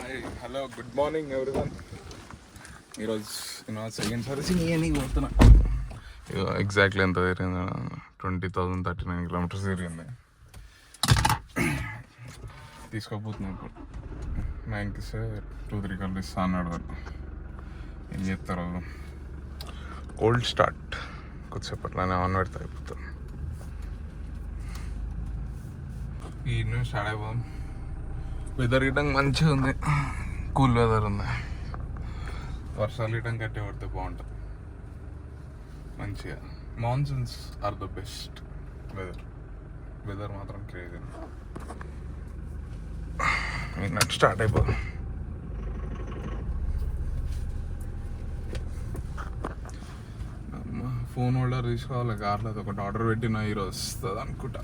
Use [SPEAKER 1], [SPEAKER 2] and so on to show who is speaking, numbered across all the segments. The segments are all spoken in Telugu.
[SPEAKER 1] Hi hello good morning everyone. ఈరోజు సెకండ్ సర్వీసింగ్ ఇవన్నీ పోతున్నా. ఎగ్జాక్ట్లీ ఎంత తిరిగింది? 20,039 కిలోమీటర్స్ తిరిగింది. తీసుకోపోతున్నాం ఇప్పుడు. 9కి ఇస్తే 2-3 గంటలు ఇస్తా అన్నాడు వాడు. ఏం చేస్తారు? కోల్డ్ స్టార్ట్ కొద్దిసేపట్లోనే ఆన్ పెడితే అయిపోతుంది. ఈ న్యూస్ స్టార్ట్ అయిపోదాం. వెదర్ గిటంగా మంచిగా ఉంది, కూల్ వెదర్ ఉంది. వర్షాలు గిటంగా కట్టే పడితే బాగుంటుంది మంచిగా. Monsoons are the best weather మాత్రం క్రేజీ. మీకు స్టార్ట్ అయిపోదాం. ఫోన్ హోల్డర్ తీసుకోవాలి కార్లో. ఒకటి ఆర్డర్ పెట్టిన ఈరోజు వస్తుంది అనుకుంటా,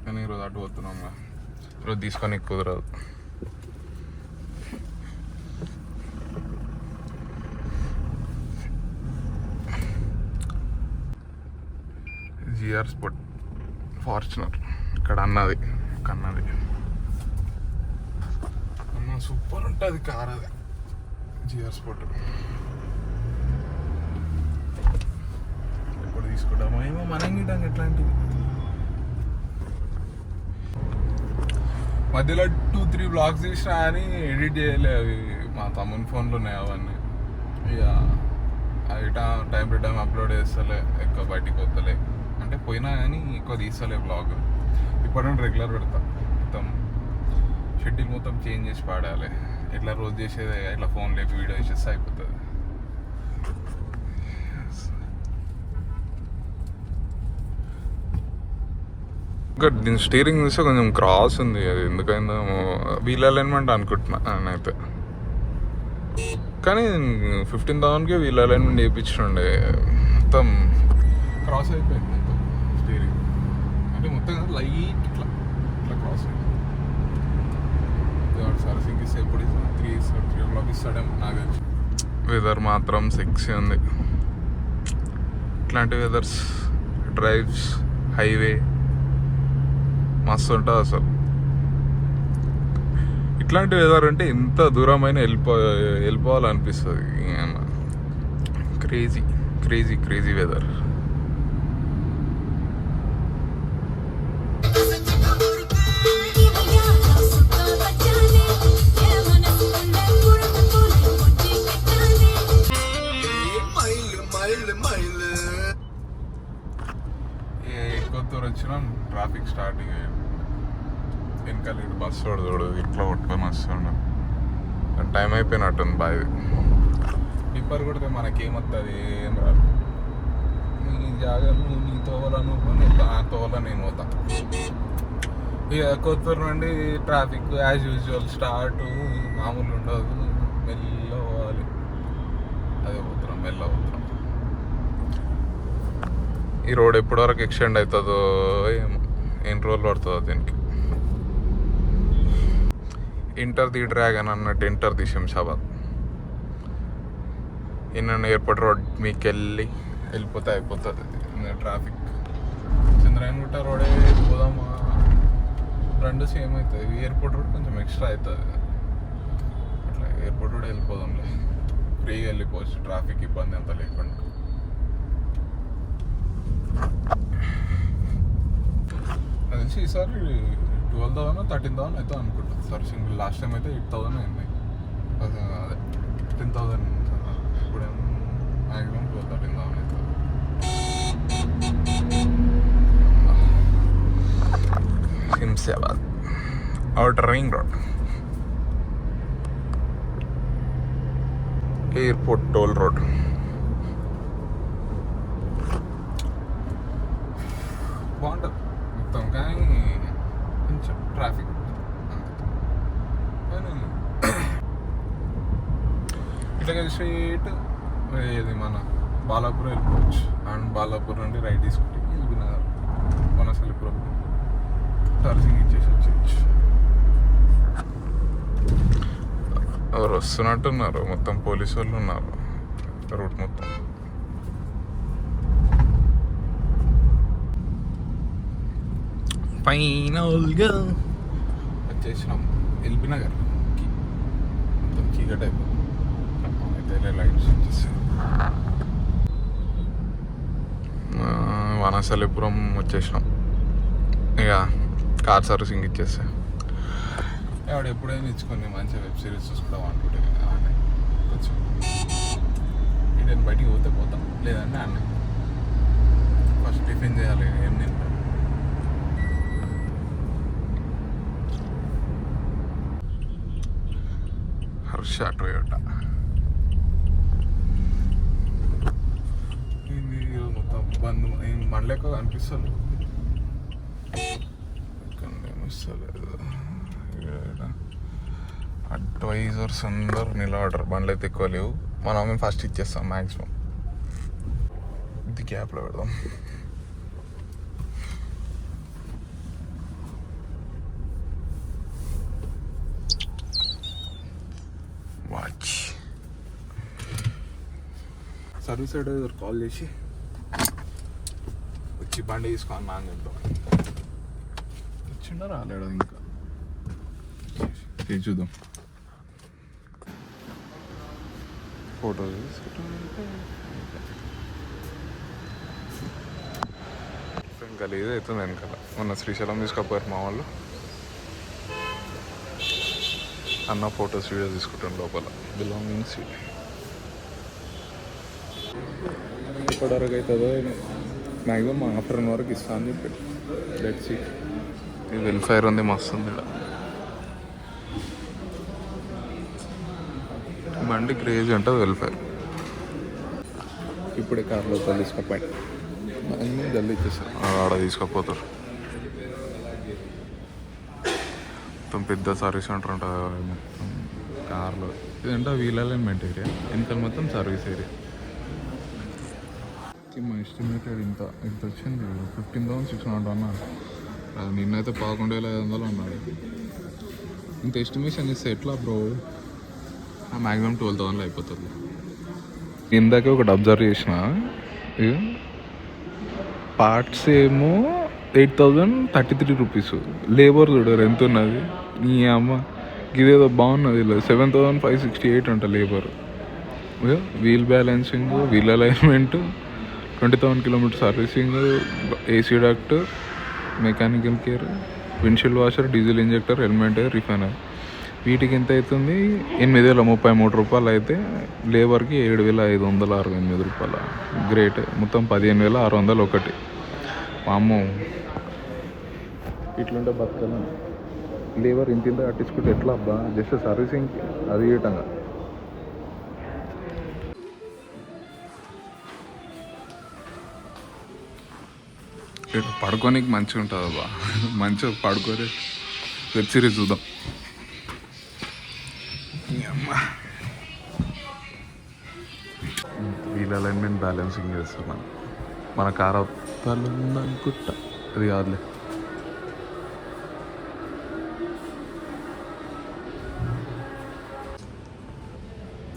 [SPEAKER 1] కానీ ఈరోజు అటు పోతున్నాం. ఈరోజు తీసుకొని కుదరదు. జిఆర్ స్పోర్ట్ ఫార్చునర్ ఇక్కడ అన్నది అన్న సూపర్ ఉంటుంది కార్ అది. జిఆర్ స్పోర్ట్ ఎప్పుడు తీసుకుంటామో ఏమో మనం గిటాం. ఎట్లాంటివి మధ్యలో 2-3 బ్లాగ్స్ తీసినా అని ఎడిట్ చేయలే. అవి మా తమ్ముని ఫోన్లో ఉన్నాయి అవన్నీ. ఇక అవి టైం టు టైం అప్లోడ్ చేస్తలే, ఎక్కువ బయటికి వస్తలే. అంటే పోయినా కానీ ఎక్కువ తీస్తలే బ్లాగ్. ఇప్పుడు రెగ్యులర్ పెడతా. మొత్తం షెడ్యూల్ మొత్తం చేంజ్ చేసి పాడాలి. ఎట్లా రోజు చేసేది ఇట్లా ఫోన్ లేపి వీడియో చేసేస్తే అయిపోతుంది. ఇంకా దీని స్టీరింగ్ చూస్తే కొంచెం క్రాస్ ఉంది. అది ఎందుకైందో వీల్ అలైన్మెంట్ అనుకుంటున్నా నేనైతే. కానీ 15,000కి వీల్ అలైన్మెంట్ చేయించుండే. మొత్తం క్రాస్ అయిపోయింది మొత్తం స్టీరింగ్. అంటే మొత్తం లైట్ ఇట్లా క్రాస్ అయింది. సర్వీసింగ్ ఇస్తే ఎప్పుడు ఇస్తాను? 3 o'clock ఇస్తాడేమో నాకు తెలిసి. వెదర్ మాత్రం సెక్సీ ఉంది. ఇట్లాంటి వెదర్స్ డ్రైవ్స్ హైవే మస్తు ఉంటుంది అసలు. ఇట్లాంటి వెదర్ అంటే ఎంత దూరమైనా వెళ్ళిపోవాలనిపిస్తుంది. Crazy weather. కొత్తూరు వచ్చినాం, ట్రాఫిక్ స్టార్టింగ్ అయ్యాడు. వెనకాల ఇటు బస్సు చూడు ఇట్లా కొట్టుకొని వస్తుండ. టైం అయిపోయినట్టుంది బాయ్. టిప్పర్ కొడితే మనకేమవుతుంది? ఏం రాదు. నీ జాగాను నీ తోవలను నా తోవల నేను పోతా. ఇక కొత్తూరు నుండి ట్రాఫిక్ యాజ్ యూజువల్ స్టార్ట్ మామూలు ఉండదు. మెల్ల పోవాలి. అదే పోతున్నాం, మెల్ల పోతున్నాం. ఈ రోడ్ ఎప్పటి వరకు ఎక్స్టెండ్ అవుతుందో ఏమో, ఎన్ని రోజులు పడుతుందో దీనికి. ఇంటర్ ది డ్రాగన్ అన్నట్టు ఇంటర్ ది శంషాబాద్. ఇన్న ఎయిర్పోర్ట్ రోడ్ మీకు వెళ్ళిపోతే అయిపోతుంది ట్రాఫిక్. చంద్రాయనగుట్ట రోడే పోదామా? రెండు సేమ్ అవుతుంది. ఎయిర్పోర్ట్ రోడ్ కొంచెం ఎక్స్ట్రా అవుతుంది. అట్లా ఎయిర్పోర్ట్ రోడ్ వెళ్ళిపోదాంలే, ఫ్రీగా వెళ్ళిపోవచ్చు, ట్రాఫిక్ ఇబ్బంది అంత లేకుండా. అది తెలిసి ఈసారి 12,000 13,000 అవుతుంది అనుకుంటా సర్వీసింగ్. లాస్ట్ టైం అయితే 8,000 అయింది. అదే 10,000. ఇప్పుడేమో మ్యాక్సిమం 12,000-13,000 అవుతుంది. Shamshabad outer ring road, airport toll road. బాగుంటుంది మొత్తం, కానీ కొంచెం ట్రాఫిక్. కానీ ఇట్లా స్ట్రైట్ ఇది మన బాలాపూర్ వెళ్ళిపోవచ్చు. అండ్ బాలాపూర్ నుండి రైట్ తీసుకుంటే ఎల్బీనగర్ వనసలిపురం సర్వీసింగ్ ఇచ్చేసి వచ్చేయచ్చు. ఎవరు వస్తున్నట్టున్నారు, మొత్తం పోలీసు వాళ్ళు ఉన్నారు రూట్ మొత్తం. ఫైనల్గా వచ్చేసినాం ఎల్బీనగర్కి. చీకటి అయిపోయింది. అయితే లైట్స్ వచ్చేసి వనసలిపురం వచ్చేసినాం. ఇక కార్ సర్వీసింగ్ ఇచ్చేస్తే ఆవిడ ఎప్పుడైనా ఇచ్చుకొని మంచిగా వెబ్ సిరీస్ చూసుకుంటాం అనుకుంటే కొంచెం నేను బయటికి పోతే పోతాం, లేదంటే అన్నీ ఫస్ట్ టిఫిన్ చేయాలి. ఏం తింటాం? హర్ష టొయోటా. ఇది మొత్తం బంద్, బండ్లు ఎక్కువ కనిపిస్తుంది, కనిపిస్తలేదు. అడ్వైజర్స్ అందరు నిలబడరు, బండ్లు అయితే ఎక్కువ లేవు. మనం ఫస్ట్ ఇచ్చేస్తాం మ్యాక్సిమం. ఇది గ్యాప్లో పెడదాం. వాచ్ సర్వీస్ అడ్వైజర్ కాల్ చేసి వచ్చి బండి తీసుకోవాలి అని చెప్తాం. వచ్చిండా రాలేడు ఇంకా, చూద్దాం. ఫోటో ఇంకా లేదు అవుతుంది వెనకాల. మొన్న శ్రీశైలం తీసుకపోయారు మా వాళ్ళు, అన్న ఫొటోస్ వీడియోస్ తీసుకుంటాను లోపల. బిలాంగింగ్స్ ఎప్పటివరకు అవుతుందో మ్యాక్సిమం ఆఫ్టర్నూన్ వరకు ఇస్తా అని చెప్పాడు. Let's see. ఇది వెల్ఫేర్ ఉంది, మస్తు ఉంది ఇక్కడ. బండి క్రేజ్ ఉంటుంది వెల్ఫేర్. ఇప్పుడే కార్ లోపల తీసుకపోయి జల్దీ ఇచ్చేస్తారు, ఆడ తీసుకపోతారు. మొత్తం పెద్ద సర్వీస్ సెంటర్ ఉంటుంది మొత్తం కార్లో. ఇదంటే వీల్ అలైన్మెంట్ ఏరియా, వెనకాల మొత్తం సర్వీస్ ఏరియా. మా ఎస్టిమేటెడ్ ఇంత వచ్చింది 15,600 అన్నాడు. అది నిన్నైతే 11,500 అన్నాడు. ఇంత ఎస్టిమేషన్ ఇస్తే ఎట్లా బ్రో? మ్యాక్సిమం 12,000 అయిపోతుంది. ఇందాకే ఒకటి అబ్జర్వ్ చేసిన, పార్ట్స్ ఏమో 8,033 రూపీస్. లేబర్ చూడరు ఎంత ఉన్నది. నీ అమ్మ ఇదేదో బాగున్నది, 7,568 అంట labour. Wheel balancing, wheel alignment, 20,000 kilometre servicing, AC duct, mechanical care, windshield washer, diesel injector, helmet, refiner. వీటికి ఎంత అవుతుంది? 8,033 రూపాయలు అయితే లేబర్కి 7,568 రూపాయలు. గ్రేట్. మొత్తం 15,601. అమ్మో, ఇట్లుంటే బతకలేం. లేబర్ ఇంత కట్టించుకుంటే ఎట్లా అబ్బా? జస్ట్ సర్వీసింగ్కి అది ఇయటంగా. పడుకోనికి మంచిగా ఉంటుంది అబ్బా, మంచిగా పడుకోరే వెబ్ సిరీస్ చూద్దాం. వీల్ అలైన్మెంట్ బ్యాలెన్సింగ్ చేస్తున్నాను. మన కార్ అవతలు ఉందనుకుంటా, అది కాదులే.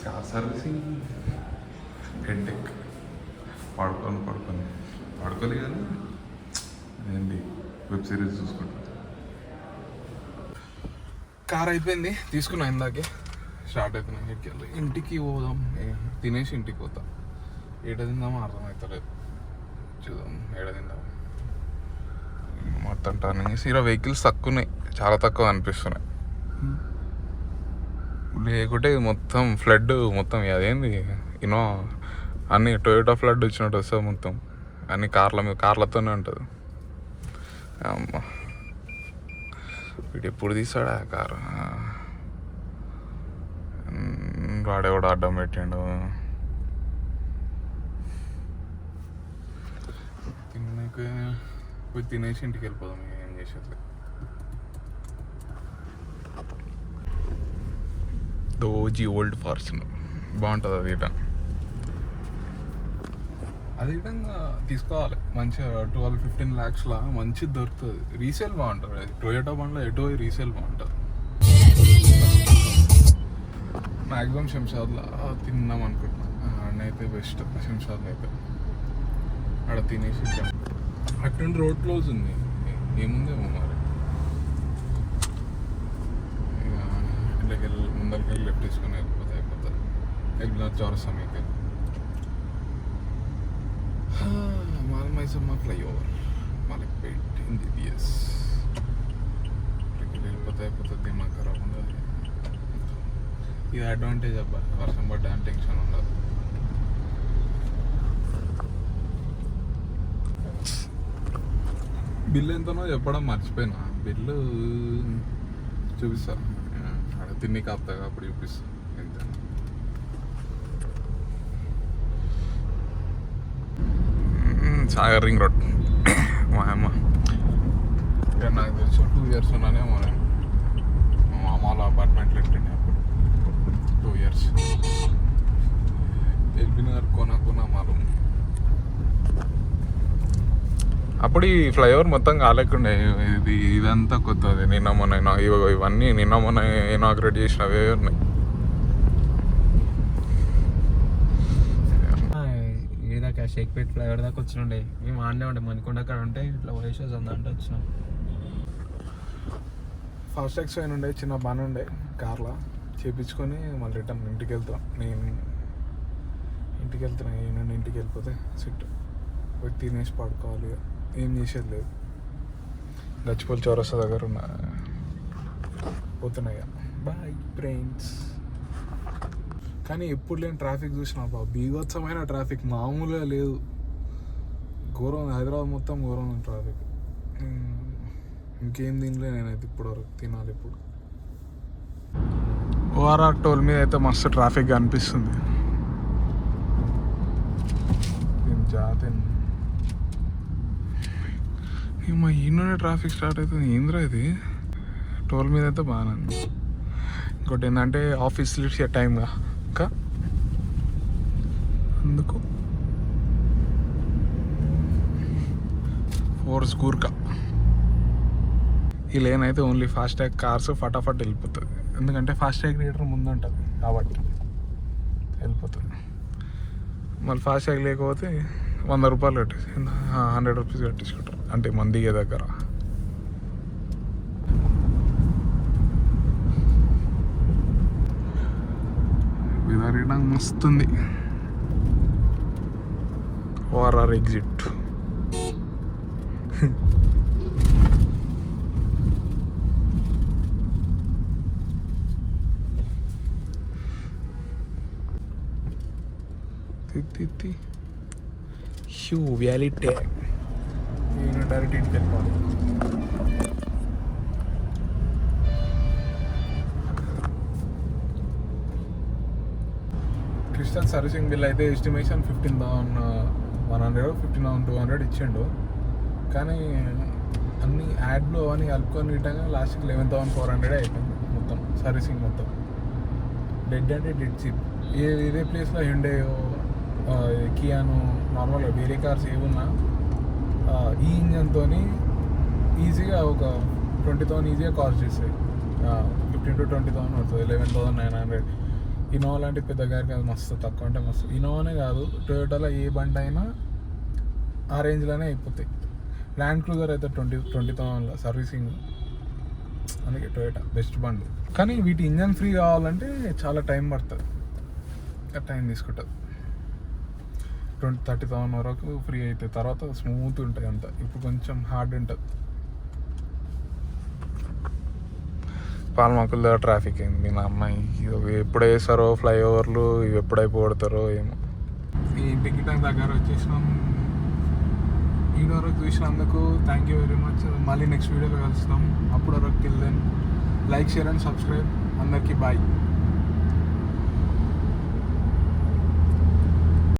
[SPEAKER 1] Car servicing headache. పడుకోలే కానీ ఏంటి వెబ్ సిరీస్ చూసుకుంటా. కార్ అయిపోయింది, తీసుకున్నా ఇందాకే. స్టార్ట్ అవుతున్నా, ఇంటికి పోదాం. తినేసి ఇంటికి పోతాం. ఏడ తిందామో అర్థమవుతలేదు, చూద్దాం ఏడ తిందాం. మొత్తం టర్నింగ్ చేసి ఇలా వెహికల్స్ తక్కువ ఉన్నాయి, చాలా తక్కువ అనిపిస్తున్నాయి. లేకుంటే మొత్తం ఫ్లడ్, మొత్తం అదేంది యూనో అన్ని టొయోటా ఫ్లడ్ వచ్చినట్టు వస్తుంది. మొత్తం అన్ని కార్లతోనే ఉంటుంది. అమ్మ, వీడు ఎప్పుడు తీసాడా కారు? వాడే కూడా అడ్డం పెట్టిండు. పోయి తినేసి ఇంటికి వెళ్ళిపోదాం, ఏం చేసేది. దోజీ ఓల్డ్ ఫార్చునర్ బాగుంటుంది. అది విధంగా తీసుకోవాలి. మంచిగా 12-15 lakhsలా మంచిది దొరుకుతుంది. రీసేల్ బాగుంటుంది. అది టొయోటా బండ్లో ఎటు రీసేల్ బాగుంటుంది. మ్యాక్సిమం శంషాద్లో తిందాం అనుకుంటున్నాను. ఆడనైతే బెస్ట్ శంషాద్లో అయితే. ఆడ తినేసి అటువంటి రోడ్ క్లోజ్ ఉంది, ఏముందేమో మరి. ఇక ఇంట్లోకి ముందరికి వెళ్ళి లెఫ్ట్ తీసుకొని అయిపోతుంది ఎగ్జామ్ చౌరస్తా మీకు mall Maisamma flyover Malakpet MBBS అయిపోతుంది దిమాగ్ ఖరాబ్ ఉండదు. ఇది అడ్వాంటేజ్ అబ్బా, వర్షం పడ్డా అని టెన్షన్ ఉండదు. బిల్లు ఎంతనో చెప్పడం మర్చిపోయినా, బిల్లు చూపిస్తా అక్కడ తిన్ని కాపుతాగా అప్పుడు చూపిస్తా ఎంత. సాగర్ రింగ్ రోడ్ మా అమ్మ ఇక నాకు తెలుసు 2 years ఉన్నానేమో నేను మా మామ వాళ్ళ అపార్ట్మెంట్లో ఎట్టిండే అప్పుడు 2 years ఎల్బినగర్ కొన మాలు. అప్పుడు ఈ ఫ్లైఓవర్ మొత్తం కాలేకుండే, ఇదంతా కొత్తది. నిన్న మొన్న ఇవన్నీ నిన్న మొన్న ఇనాగ్రేట్ చేసినవే ఉన్నాయి.
[SPEAKER 2] ఏదాకా షేక్పేట్ ఫ్లైఓవర్ దాకా వచ్చినండే, మేము ఆడనే ఉండే మణికొండ అక్కడ ఉంటే ఇట్లా వైషోస్ ఉందంటే వచ్చినాం.
[SPEAKER 1] ఫాస్ట్ ట్యాక్స్ అయిన ఉండే, చిన్న బాగానే ఉండే కార్లో చేపించుకొని మళ్ళీ రిటర్న్ ఇంటికి వెళ్తాం. నేను ఇంటికి వెళ్తున్నా, నేను ఇంటికి వెళ్ళిపోతే సెట్ పోయి తినేసి పడుకోవాలి. ఏం చేసేది లేదు. గచ్చిపల్లి చౌరస్తా దగ్గర ఉన్న పోతున్నాయి. Boyfriends. కానీ ఎప్పుడు లేని ట్రాఫిక్ చూసినా బా, బీభత్సమైన ట్రాఫిక్, మామూలుగా లేదు. ఘోరం, హైదరాబాద్ మొత్తం ఘోరం ట్రాఫిక్. ఇంకేం తినలే నేనైతే ఇప్పటివరకు, తినాలి ఇప్పుడు. ఓఆర్ఆర్ టోల్ మీద అయితే మస్తు ట్రాఫిక్ అనిపిస్తుంది. జాతీయ మా ఈయన ట్రాఫిక్ స్టార్ట్ అవుతుంది. ఏంద్రా ఇది, టోల్ మీద అయితే బాగానే ఉంది. ఇంకోటి ఏంటంటే ఆఫీస్ లిట్స్ టైంగా ఇంకా అందుకు ఫోర్స్ కూర్కా. ఈ లేన్ అయితే ఓన్లీ ఫాస్ట్ ట్యాగ్ కార్స్ ఫటాఫట్ వెళ్ళిపోతుంది, ఎందుకంటే ఫాస్ట్ ట్యాగ్ రీడర్ ముందు ఉంటుంది కాబట్టి వెళ్ళిపోతుంది. మళ్ళీ ఫాస్ట్ ట్యాగ్ లేకపోతే 100 రూపాయలు కట్టేసి 100 రూపీస్ కట్టించుకుంటారు, అంటే మన దిగే దగ్గర. విదారీయడం మస్తుంది. ORR exit. హ్యూ వ్యాలీ ట్యాగ్. నేను డైరెక్ట్ ఇంటికి వెళ్ళిపోవాలి. క్రిస్టల్ సర్వీసింగ్ బిల్ అయితే ఎస్టిమేషన్ 15,100 15,200 ఇచ్చిండు. కానీ అన్ని యాడ్లు అని కలుపుకొని ఇట్టగా లాస్ట్కి 11,400 అయిపోయింది మొత్తం సర్వీసింగ్ మొత్తం. డెడ్ అంటే డెడ్ చీప్. ఇదే ప్లేస్లో హ్యుండాయో కియాను నార్మల్గా వేరే కార్స్ ఏమున్నా ఈ ఇంజన్తో ఈజీగా ఒక 20,000 ఈజీగా కాస్ట్ చేస్తాయి. 15,000 to 20,000 పడుతుంది. 11,900. ఇన్నోవా లాంటి పెద్ద గారికి అది మస్తు తక్కువ అంటే మస్తు. ఇన్నోవానే కాదు, టొయోటాలో ఏ బండి అయినా ఆ రేంజ్లోనే అయిపోతాయి. ల్యాండ్ క్రూజర్ అయితే 20,000 సర్వీసింగ్. అందుకే టొయోటా బెస్ట్ బండి. కానీ వీటి ఇంజన్ ఫ్రీ కావాలంటే చాలా టైం పడుతుంది, టైం తీసుకుంటుంది. 30,000 వరకు ఫ్రీ అవుతాయి, తర్వాత స్మూత్ ఉంటాయి అంతా. ఇప్పుడు కొంచెం హార్డ్ ఉంటుంది. పాల్మాకుల దగ్గర ట్రాఫిక్ అయింది నా అమ్మాయి. ఇవి ఎప్పుడు వేస్తారో ఫ్లైఓవర్లు, ఇవి ఎప్పుడు అయిపోతారో ఏమో. ఈ ఇంటికి దగ్గర వచ్చేసినాం. ఈ వరకు చూసినందుకు థ్యాంక్ యూ వెరీ మచ్. మళ్ళీ నెక్స్ట్ వీడియోలో కలుస్తాం. అప్పటి వరకు till then like, share and subscribe. అందరికీ బాయ్.